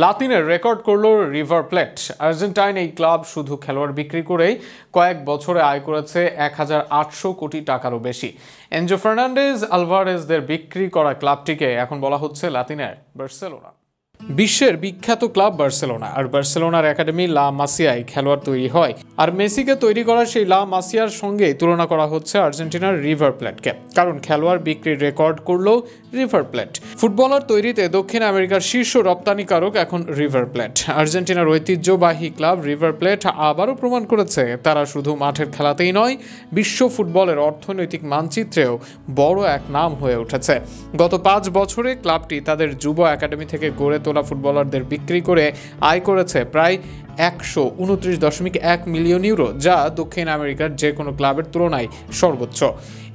লাতিনের record করলো river plate. Argentine এই club শুধু খেলোয়াড় বিক্রি করেই কয়েক বছরে আয় করেছে 1,800 কোটি টাকারও বেশি। এনজো ফার্নান্ডেজ আলভারেজদের বিক্রি করা ক্লাবটিকে এখন বলা হচ্ছে লাতিনের বার্সেলোনা। বিশ্বের বিখ্যাত ক্লাব বার্সেলোনা, আর বার্সেলোনার একাডেমি লা মাসিয়ায় খেলোয়াড় তৈরি হয়। আর মেসিকে তৈরি করা সেই লা মাসিয়ার সঙ্গে তুলনা করা হচ্ছে আর্জেন্টিনার রিভার প্লেটকে, কারণ খেলোয়াড় বিক্রির রেকর্ড করলো রিভার প্লেট। ফুটবলার তৈরিতে দক্ষিণ আমেরিকার শীর্ষ রপ্তানিকারক এখন রিভার প্লেট। আর্জেন্টিনার ঐতিহ্যবাহী ক্লাব রিভার প্লেট আবারও প্রমাণ করেছে তারা শুধু মাঠের খেলাতেই নয়, বিশ্ব ফুটবলের অর্থনৈতিক মানচিত্রেও বড় এক নাম হয়ে উঠেছে। গত 5 বছরে ক্লাবটি তাদের যুব একাডেমি থেকে গড়ে তোলা ফুটবলারদের বিক্রি করে আয় করেছে প্রায় 129.1 মিলিয়ন ইউরো, যা দক্ষিণ আমেরিকার যে কোনো ক্লাবের তুলনায় সর্বোচ্চ।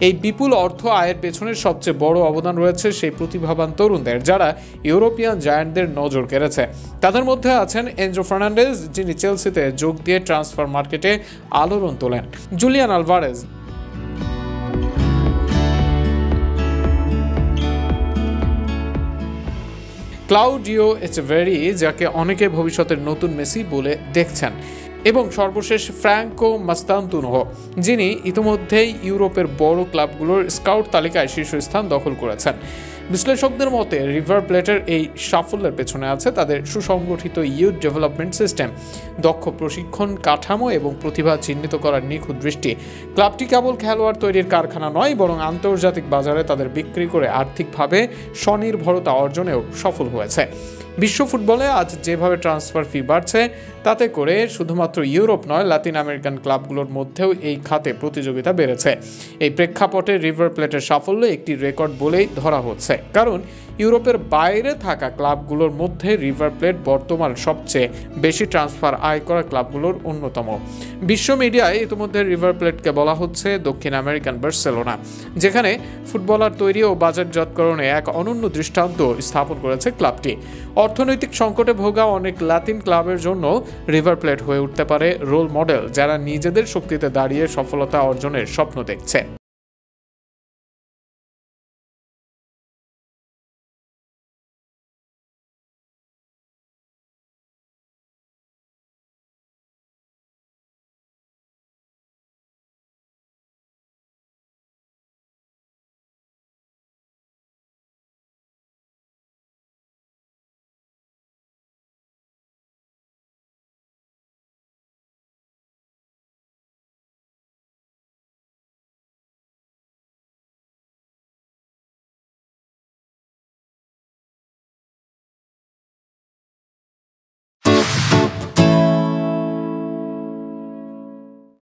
এই বিপুল অর্থ আয়ের পেছনে সবচেয়ে বড় অবদান রয়েছে সেই প্রতিভাবান তরুণদের, যারা ইউরোপিয়ান জায়ান্টদের নজর কেড়েছে। তাদের মধ্যে আছেন এনজো ফার্নান্ডেজ, যিনি চেলসিতে যোগ দিয়ে ট্রান্সফার মার্কেটে আলোড়ন তোলেন, জুলিয়ান আলভারেজ, ক্লাউডিও এচেভেরি, যাকে অনেকে ভবিষ্যতের নতুন মেসি বলে দেখছেন, এবং সর্বশেষ ফ্র্যাঙ্কো মাস্তান্তুনো, যিনি ইতিমধ্যেই ইউরোপের বড় ক্লাবগুলোর স্কাউট তালিকায় শীর্ষস্থান দখল করেছেন। বিশ্লেষকদের মতে রিভার প্লেটের এই সাফল্যের পেছনে আছে তাদের সুসংগঠিত ইউথ ডেভেলপমেন্ট সিস্টেম, দক্ষ প্রশিক্ষণ কাঠামো এবং প্রতিভা চিহ্নিত করার নিখুঁত দৃষ্টি। ক্লাবটি কেবল খেলোয়াড় তৈরির কারখানা নয়, বরং আন্তর্জাতিক বাজারে তাদের বিক্রি করে আর্থিকভাবে স্বনির্ভরতা অর্জনেও সফল হয়েছে। বিশ্ব ফুটবলে আজ যেভাবে ট্রান্সফার ফি বাড়ছে, তাতে করে শুধুমাত্র ইউরোপ নয়, লাতিন আমেরিকান ক্লাবগুলোর মধ্যেও এই খাতে প্রতিযোগিতা বেড়েছে। এই প্রেক্ষাপটে রিভার প্লেটের সাফল্য একটি রেকর্ড বলেই ধরা হচ্ছে, কারণ ইউরোপের বাইরে থাকা ক্লাবগুলোর মধ্যে রিভার প্লেট বর্তমান সবচেয়ে বেশি ট্রান্সফার আয় করা ক্লাবগুলোর অন্যতম। বিশ্ব মিডিয়ায় ইতিমধ্যে রিভার প্লেটকে বলা হচ্ছে দক্ষিণ আমেরিকান বার্সেলোনা, যেখানে ফুটবলার তৈরি ও বাজারজাতকরণে এক অনন্য দৃষ্টান্ত স্থাপন করেছে ক্লাবটি। অর্থনৈতিক সংকটে ভোগা অনেক লাতিন ক্লাবের জন্য রিভার প্লেট হয়ে উঠতে পারে রোল মডেল, যারা নিজেদের শক্তিতে দাঁড়িয়ে সফলতা অর্জনের স্বপ্ন দেখছে।